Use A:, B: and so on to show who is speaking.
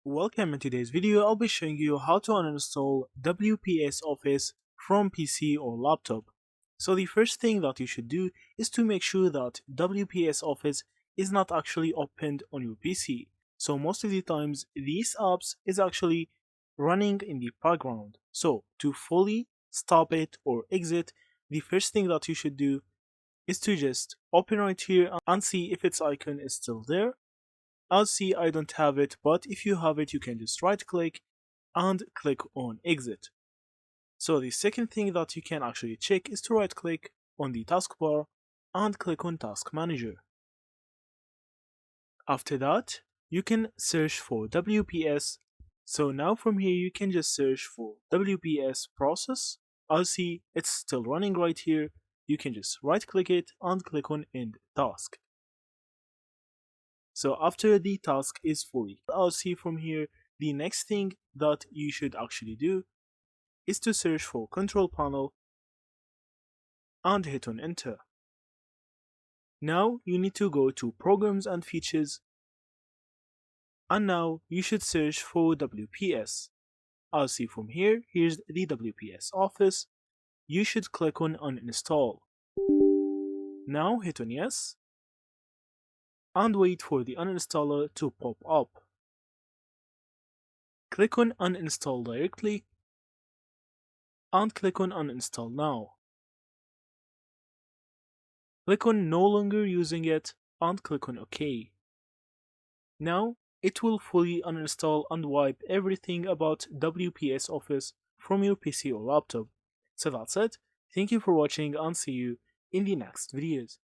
A: Welcome. In today's video, I'll be showing you how to uninstall WPS Office from PC or laptop. So the first thing that you should do is to make sure that WPS Office is not actually opened on your PC. So most of the times, these apps is actually running in the background. So to fully stop it or exit, the first thing that you should do is to just open right here and see if its icon is still there. I'll see I don't have it, but if you have it, you can just right click and click on exit. So the second thing that you can actually check is to right click on the taskbar and click on Task Manager. After that, you can search for WPS. So now from here, you can just search for WPS process. I'll see it's still running right here. You can just right click it and click on End Task. So after the task is fully, I'll see from here, the next thing that you should actually do is to search for control panel and hit on enter. Now you need to go to programs and features, and now you should search for WPS. I'll see from here, here's the WPS Office. You should click on uninstall. Now hit on yes and wait for the uninstaller to pop up. Click on uninstall directly and click on uninstall now. Click on no longer using it and click on OK. Now it will fully uninstall and wipe everything about WPS Office from your PC or laptop. So that's it. Thank you for watching and see you in the next videos.